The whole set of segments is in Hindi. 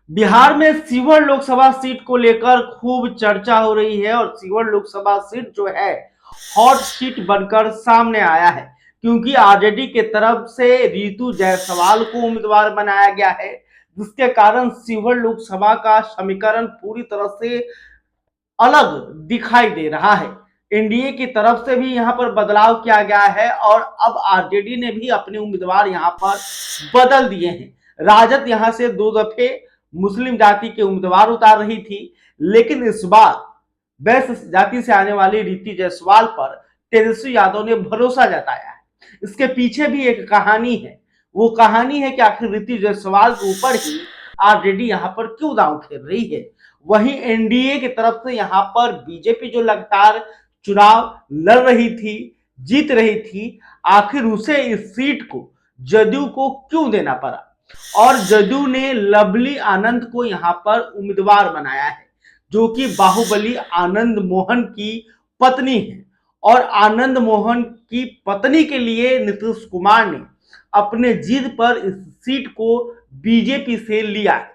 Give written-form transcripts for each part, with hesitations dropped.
बिहार में सीवर लोकसभा सीट को लेकर खूब चर्चा हो रही है और सीवर लोकसभा सीट जो है हॉट सीट बनकर सामने आया है, क्योंकि आरजेडी के तरफ से रितु जायसवाल को उम्मीदवार बनाया गया है, जिसके कारण सीवर लोकसभा का समीकरण पूरी तरह से अलग दिखाई दे रहा है। एनडीए की तरफ से भी यहां पर बदलाव किया गया है और अब आरजेडी ने भी अपने उम्मीदवार यहां पर बदल दिए हैं। राजद यहां से 2 दफे मुस्लिम जाति के उम्मीदवार उतार रही थी, लेकिन इस बार वैश्य जाति से आने वाली रीति जायसवाल पर तेजस्वी यादव ने भरोसा जताया है। इसके पीछे भी एक कहानी है। वो कहानी है कि आखिर रीति जायसवाल के ऊपर ही आरजेडी यहां पर क्यों दांव खेल रही है। वहीं एनडीए की तरफ से यहां पर बीजेपी जो लगातार चुनाव लड़ रही थी, जीत रही थी, आखिर उसे इस सीट को जदयू को क्यों देना पड़ा और जदयू ने लवली आनंद को यहां पर उम्मीदवार बनाया है, जो कि बाहुबली आनंद मोहन की पत्नी है। और आनंद मोहन की पत्नी के लिए नीतीश कुमार ने अपने जिद पर इस सीट को बीजेपी से लिया है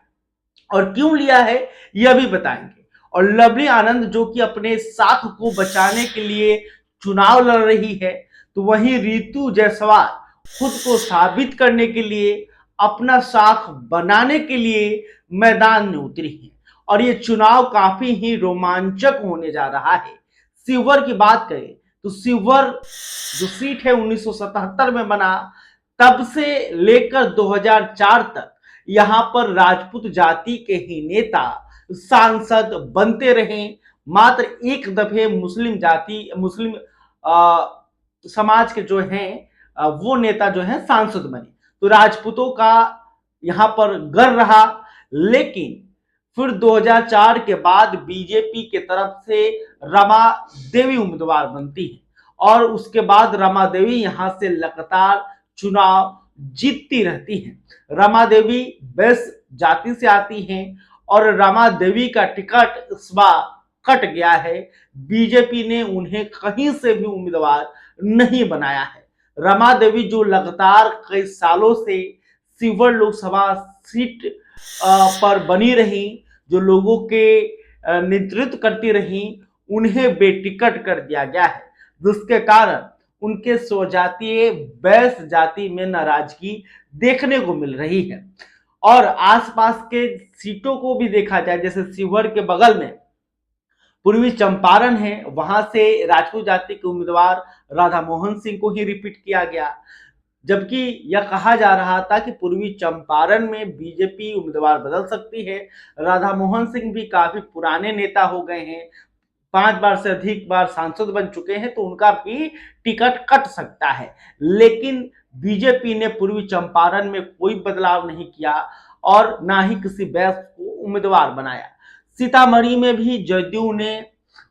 और क्यों लिया है यह भी बताएंगे। और लवली आनंद जो कि अपने साख को बचाने के लिए चुनाव लड़ रही है, तो वहीं रितु जायसवाल खुद को साबित करने के लिए, अपना साख बनाने के लिए मैदान में उतरी है और ये चुनाव काफी ही रोमांचक होने जा रहा है। सीवर की बात करें तो सीवर जो सीट है 1977 में बना, तब से लेकर 2004 तक यहां पर राजपूत जाति के ही नेता सांसद बनते रहे। मात्र एक दफे मुस्लिम समाज के जो हैं वो नेता जो है सांसद बने, तो राजपूतों का यहां पर गर रहा। लेकिन फिर 2004 के बाद बीजेपी के तरफ से रमा देवी उम्मीदवार बनती है और उसके बाद रमा देवी यहां से लगातार चुनाव जीतती रहती हैं। रमा देवी वैश्य जाति से आती हैं और रमा देवी का टिकट इस बार कट गया है। बीजेपी ने उन्हें कहीं से भी उम्मीदवार नहीं बनाया है। रमा देवी जो लगातार कई सालों से सीवर लोकसभा सीट पर बनी रही, जो लोगों के नेतृत्व करती रही, उन्हें बेटिकट कर दिया गया है, जिसके कारण उनके स्वजातीय वैश्य जाति में नाराजगी देखने को मिल रही है। और आसपास के सीटों को भी देखा जाए, जैसे सीवर के बगल में पूर्वी चंपारण है, वहां से राजपूत जाति के उम्मीदवार राधा मोहन सिंह को ही रिपीट किया गया, जबकि यह कहा जा रहा था कि पूर्वी चंपारण में बीजेपी उम्मीदवार बदल सकती है। राधा मोहन सिंह भी काफी पुराने नेता हो गए हैं, 5 बार से अधिक बार सांसद बन चुके हैं, तो उनका भी टिकट कट सकता है। लेकिन बीजेपी ने पूर्वी चंपारण में कोई बदलाव नहीं किया और ना ही किसी वैश्य को उम्मीदवार बनाया। सीतामढ़ी में भी जदयू ने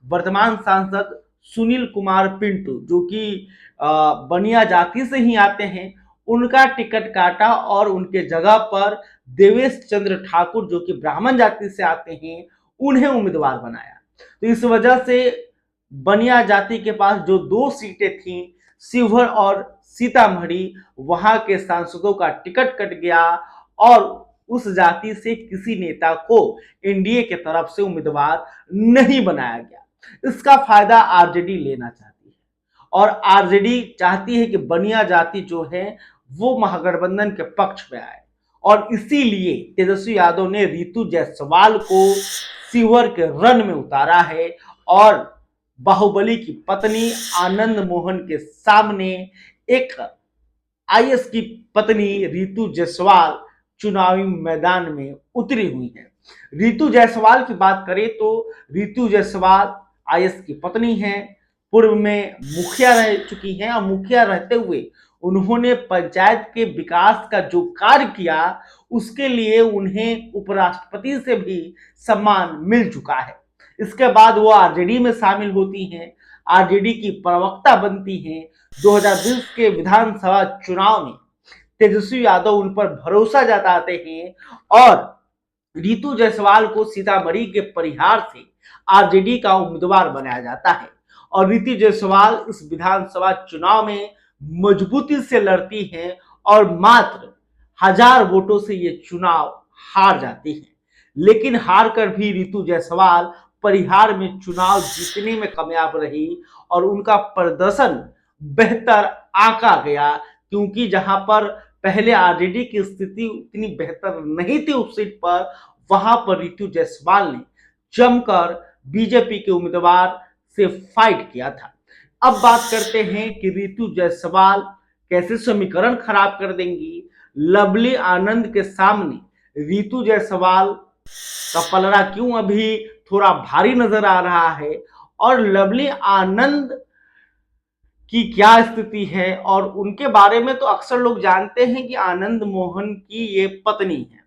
वर्तमान सांसद सुनील कुमार पिंटू, जो कि बनिया जाति से ही आते हैं, उनका टिकट काटा और उनके जगह पर देवेश चंद्र ठाकुर, जो कि ब्राह्मण जाति से आते हैं, उन्हें उम्मीदवार बनाया। तो इस वजह से बनिया जाति के पास जो 2 सीटें थीं, शिवहर और सीतामढ़ी, वहां के सांसदों का टिकट कट गया और उस जाति से किसी नेता को एनडीए के तरफ से उम्मीदवार नहीं बनाया गया। इसका फायदा आरजेडी लेना चाहती है और आरजेडी चाहती है कि बनिया जाति जो है वो महागठबंधन के पक्ष में आए और इसीलिए तेजस्वी यादव ने रितु जायसवाल को सीवर के रन में उतारा है और बाहुबली की पत्नी आनंद मोहन के सामने एक आईएएस की पत्नी रितु जायसवाल चुनावी मैदान में उतरी हुई है। रितु जायसवाल की बात करें तो रितु जायसवाल आईएएस की पत्नी है, पूर्व में मुखिया रह चुकी हैं और मुखिया रहते हुए उन्होंने पंचायत के विकास का जो कार्य किया, उसके लिए उन्हें उपराष्ट्रपति से भी सम्मान मिल चुका है। इसके बाद वो आरजेडी में शामिल होती हैं, आरजेडी की प्रवक्ता बनती हैं। 2020 के विधानसभा चुनाव में तेजस्वी यादव उन पर भरोसा जताते हैं और रितु जायसवाल को सीतामढ़ी के परिहार से आरजेडी का उम्मीदवार बनाया जाता है और रितु जायसवाल इस विधानसभा चुनाव में मजबूती से लड़ती हैं और मात्र 1000 वोटों से ये चुनाव हार जाती है। लेकिन हार कर भी रितु जायसवाल परिहार में चुनाव जीतने में कामयाब रही और उनका प्रदर्शन बेहतर आंका गया, क्योंकि जहां पर पहले आरजेडी की स्थिति उतनी बेहतर नहीं थी उस सीट पर, वहां पर रितु जायसवाल ने जमकर बीजेपी के उम्मीदवार से फाइट किया था। अब बात करते हैं कि रितु जायसवाल कैसे समीकरण खराब कर देंगी। लवली आनंद के सामने रितु जायसवाल का पलड़ा क्यों अभी थोड़ा भारी नजर आ रहा है और लवली आनंद की क्या स्थिति है, और उनके बारे में तो अक्सर लोग जानते हैं कि आनंद मोहन की ये पत्नी है,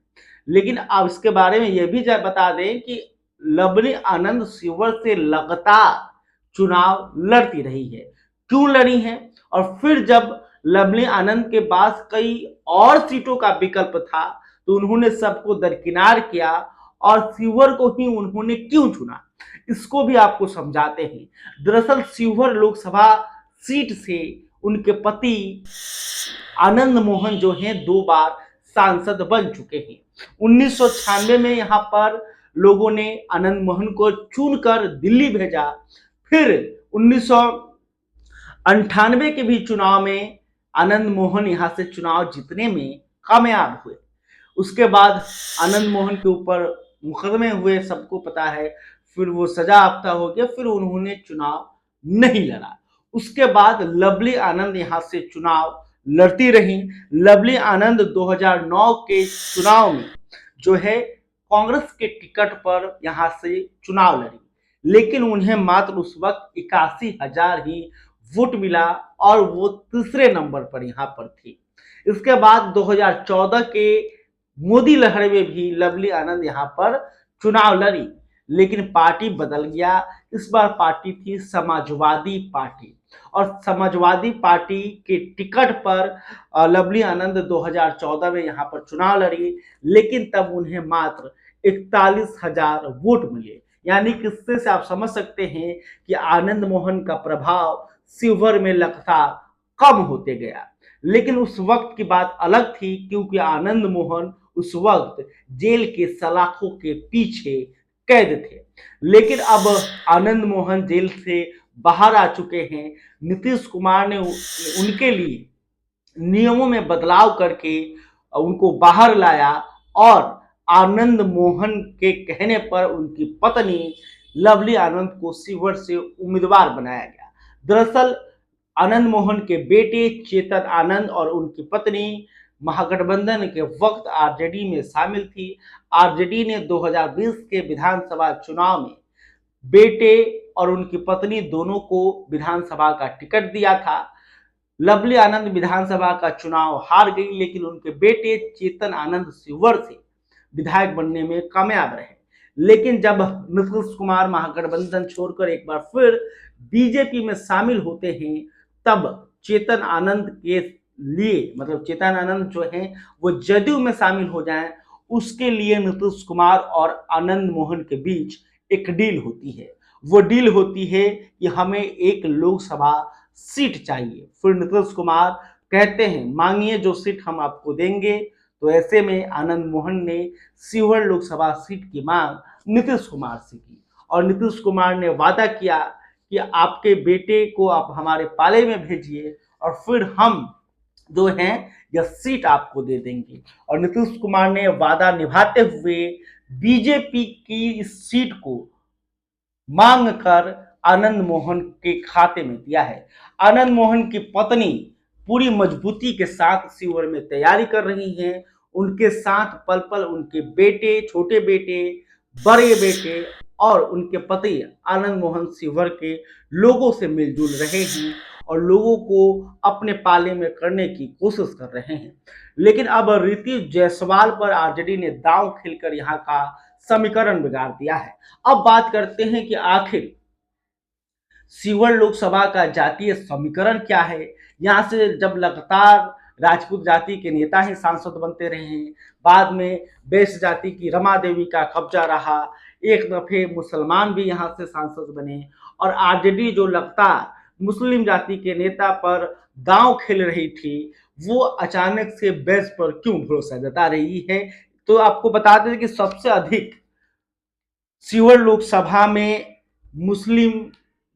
लेकिन अब इसके बारे में ये भी बता दें कि लवली आनंद शिवहर से लगातार चुनाव लड़ती रही है। क्यों लड़ी है, और फिर जब लवली आनंद के पास कई और सीटों का विकल्प था तो उन्होंने सबको दरकिनार किया और शिवहर को ही उन्होंने क्यों चुना, इसको भी आपको समझाते हैं। दरअसल शिवहर लोकसभा सीट से उनके पति आनंद मोहन जो हैं 2 बार सांसद बन चुके हैं। 1996 में यहाँ पर लोगों ने आनंद मोहन को चुनकर दिल्ली भेजा। फिर 1998 के भी चुनाव में आनंद मोहन यहाँ से चुनाव जीतने में कामयाब हुए। उसके बाद आनंद मोहन के ऊपर मुकदमे हुए, सबको पता है, फिर वो सजा याफ्ता हो गया, फिर उन्होंने चुनाव नहीं लड़ा। उसके बाद लवली आनंद यहाँ से चुनाव लड़ती रही। लवली आनंद 2009 के चुनाव में जो है कांग्रेस के टिकट पर यहाँ से चुनाव लड़ी, लेकिन उन्हें मात्र उस वक्त 81,000 ही वोट मिला और वो तीसरे नंबर पर यहाँ पर थी। इसके बाद 2014 के मोदी लहर में भी लवली आनंद यहाँ पर चुनाव लड़ी, लेकिन पार्टी बदल गया। इस बार पार्टी थी समाजवादी पार्टी और समाजवादी पार्टी के टिकट पर लवली आनंद 2014 में यहाँ पर चुनाव लड़ी, लेकिन तब उन्हें मात्र 41,000 वोट मिले। यानी किससे से आप समझ सकते हैं कि आनंद मोहन का प्रभाव शिवहर में लगातार कम होते गया। लेकिन उस वक्त की बात अलग थी, क्योंकि आनंद मोहन उस वक्त जेल के सलाखों के पीछे कैद थे। लेकिन अब आनंद मोहन जेल से बाहर आ चुके हैं। नीतीश कुमार ने उनके लिए नियमों में बदलाव करके उनको बाहर लाया और आनंद मोहन के कहने पर उनकी पत्नी लवली आनंद को शिवहर से उम्मीदवार बनाया गया। दरअसल आनंद मोहन के बेटे चेतन आनंद और उनकी पत्नी महागठबंधन के वक्त आरजेडी में शामिल थी। आरजेडी ने 2020 के विधानसभा चुनाव में बेटे और उनकी पत्नी दोनों को विधानसभा का टिकट दिया था। लवली आनंद विधानसभा का चुनाव हार गई, लेकिन उनके बेटे चेतन आनंद शिवहर से विधायक बनने में कामयाब रहे। लेकिन जब नीतीश कुमार महागठबंधन छोड़कर एक बार फिर बीजेपी में शामिल होते हैं, तब चेतन आनंद के लिए, मतलब चेतन आनंद जो हैं वो जदयू में शामिल हो जाएं, उसके लिए नीतीश कुमार और आनंद मोहन के बीच एक डील होती है। वो डील होती है कि हमें एक लोकसभा सीट चाहिए। फिर नीतीश कुमार कहते हैं मांगिए जो सीट हम आपको देंगे। तो ऐसे में आनंद मोहन ने शिवहर लोकसभा सीट की मांग नीतीश कुमार से की और नीतीश कुमार ने वादा किया कि आपके बेटे को आप हमारे पाले में भेजिए और फिर हम जो हैं यह सीट आपको दे देंगे। और नीतीश कुमार ने वादा निभाते हुए बीजेपी की इस सीट को मांग कर आनंद मोहन के खाते में दिया है। आनंद मोहन की पत्नी पूरी मजबूती के साथ शिवहर में तैयारी कर रही हैं। उनके साथ पल पल उनके बेटे, छोटे बेटे, बड़े बेटे और उनके पति आनंद मोहन शिवहर के लोगों से मिलजुल रहे हैं और लोगों को अपने पाले में करने की कोशिश कर रहे हैं। लेकिन अब रितु जायसवाल पर आरजेडी ने दांव खेलकर यहाँ का समीकरण बिगाड़ दिया है। अब बात करते हैं कि आखिर शिवहर लोकसभा का जातीय समीकरण क्या है। यहाँ से जब लगातार राजपूत जाति के नेता ही सांसद बनते रहे हैं, बाद में वैश्य जाति की रमा देवी का कब्जा रहा, एक दफे मुसलमान भी यहाँ से सांसद बने और आरजेडी जो लगातार मुस्लिम जाति के नेता पर दांव खेल रही थी, वो अचानक से वैश्य पर क्यों भरोसा जता रही है। तो आपको बता दें कि सबसे अधिक सीहोर लोकसभा में मुस्लिम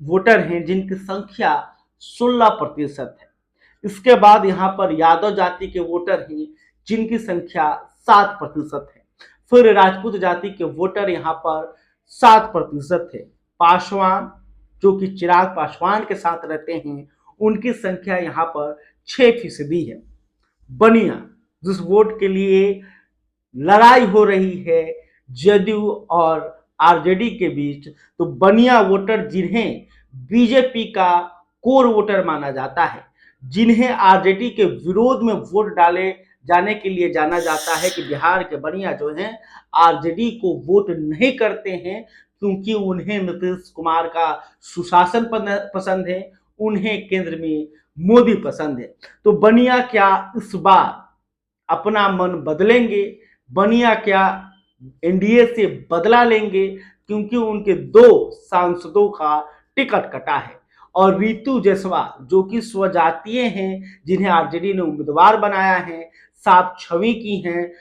वोटर हैं जिनकी संख्या 16% है। इसके बाद यहाँ पर यादव जाति के वोटर हैं जिनकी संख्या 7% है। फिर राजपूत जाति के वोटर यहाँ पर 7% है। पासवान जो कि चिराग पासवान के साथ रहते हैं उनकी संख्या यहाँ पर 6% है। बनिया जिस वोट के लिए लड़ाई हो रही है जदयू और आरजेडी के बीच, तो बनिया वोटर जिन्हें बीजेपी का कोर वोटर माना जाता है, जिन्हें आरजेडी के विरोध में वोट डाले जाने के लिए जाना जाता है कि बिहार के बनिया जो हैं आरजेडी को वोट नहीं करते हैं क्योंकि उन्हें नीतीश कुमार का सुशासन पसंद है, उन्हें केंद्र में मोदी पसंद है। तो बनिया क्या इस बार अपना मन बदलेंगे? बनिया क्या एनडीए से बदला लेंगे? क्योंकि उनके 2 सांसदों का टिकट कटा है और रितु जायसवाल जो कि स्वजातीय हैं, जिन्हें आरजेडी ने उम्मीदवार बनाया है, साफ छवि की हैं,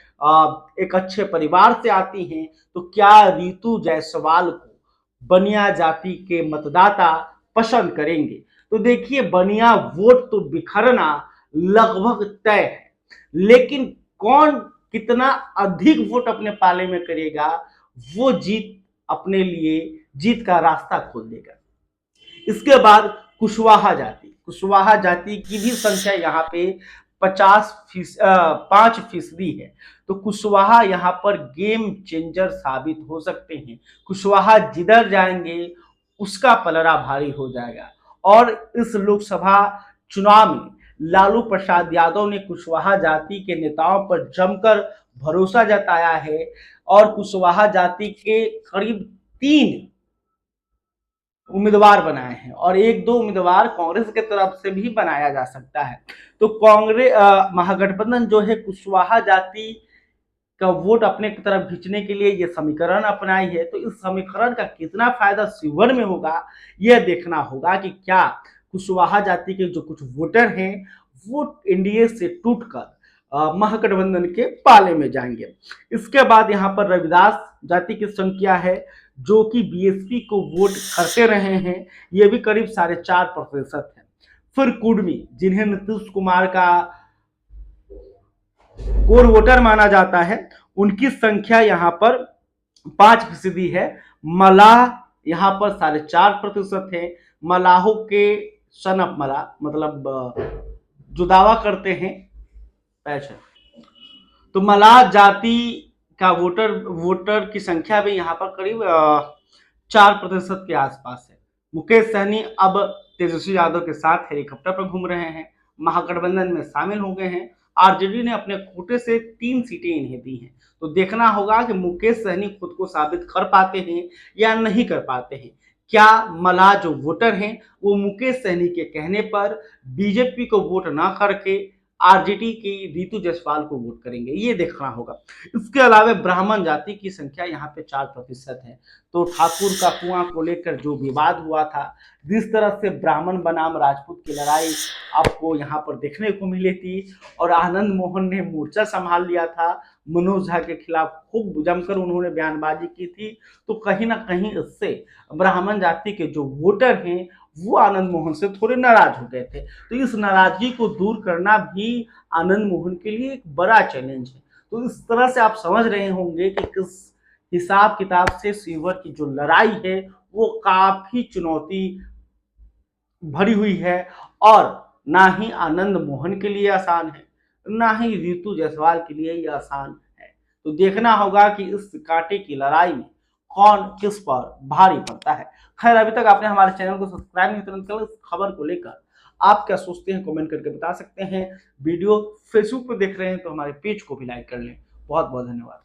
एक अच्छे परिवार से आती हैं, तो क्या रितु जायसवाल को बनिया जाति के मतदाता पसंद करेंगे? तो देखिए, बनिया वोट तो बिखरना लगभग तय है, लेकिन कौन कितना अधिक वोट अपने पाले में करेगा वो अपने लिए जीत का रास्ता खोल देगा। इसके बाद कुशवाहा जाति की भी संख्या यहाँ पे 5% है। तो कुशवाहा यहाँ पर गेम चेंजर साबित हो सकते हैं। कुशवाहा जिधर जाएंगे उसका पलड़ा भारी हो जाएगा और इस लोकसभा चुनाव में लालू प्रसाद यादव ने कुशवाहा जाति के नेताओं पर जमकर भरोसा जताया है और कुशवाहा जाति के करीब 3 उम्मीदवार बनाए हैं और 1-2 उम्मीदवार कांग्रेस के तरफ से भी बनाया जा सकता है। तो कांग्रेस महागठबंधन जो है कुशवाहा जाति का वोट अपने की तरफ खींचने के लिए ये समीकरण अपनाई है। तो इस समीकरण का कितना फायदा शिवहर में होगा यह देखना होगा कि क्या कुशवाहा जाति के जो कुछ वोटर हैं वो एनडीए से टूटकर महागठबंधन के पाले में जाएंगे। इसके बाद यहाँ पर रविदास जाति की संख्या है जो कि बीएसपी को वोट करते रहे हैं, ये भी करीब 4.5% है। फिर कुर्मी जिन्हें नीतीश कुमार का कोर वोटर माना जाता है, उनकी संख्या यहाँ पर 5% है। मलाह यहाँ पर 4.5% है। मलाहों के सन ऑफ मलाह मतलब जो दावा करते हैं पैशन, तो मलाह जाति का वोटर की संख्या भी यहाँ पर करीब 4% के आसपास है। मुकेश सहनी अब तेजस्वी यादव के साथ हेलीकॉप्टर पर घूम रहे हैं, महागठबंधन में शामिल हो गए हैं। आरजेडी ने अपने कोटे से 3 सीटें इन्हें दी हैं, तो देखना होगा कि मुकेश सहनी खुद को साबित कर पाते हैं या नहीं कर पाते हैं। क्या मलाह जो वोटर हैं वो मुकेश सहनी के कहने पर बीजेपी को वोट ना करके आरजेडी की रितु जायसवाल को वोट करेंगे, ये देखना होगा। इसके अलावा ब्राह्मण जाति की संख्या यहाँ पे 4% है। तो ठाकुर का कुआं को लेकर जो विवाद हुआ था, जिस तरह से ब्राह्मण बनाम राजपूत की लड़ाई आपको यहाँ पर देखने को मिली थी और आनंद मोहन ने मोर्चा संभाल लिया था, मनोज झा के खिलाफ खूब जमकर उन्होंने बयानबाजी की थी, तो कहीं ना कहीं इससे ब्राह्मण जाति के जो वोटर हैं वो आनंद मोहन से थोड़े नाराज हो गए थे। तो इस नाराजगी को दूर करना भी आनंद मोहन के लिए एक बड़ा चैलेंज है। तो इस तरह से आप समझ रहे होंगे कि किस हिसाब किताब से शिवहर की जो लड़ाई है वो काफी चुनौती भरी हुई है और ना ही आनंद मोहन के लिए आसान है, ना ही रितु जायसवाल के लिए ये आसान है। तो देखना होगा कि इस कांटे की लड़ाई में कौन किस पर भारी पड़ता है। खैर, अभी तक आपने हमारे चैनल को सब्सक्राइब नहीं तुरंत कर, इस खबर को लेकर आप क्या सोचते हैं कमेंट करके बता सकते हैं। वीडियो फेसबुक पर देख रहे हैं तो हमारे पेज को भी लाइक कर लें। बहुत बहुत धन्यवाद।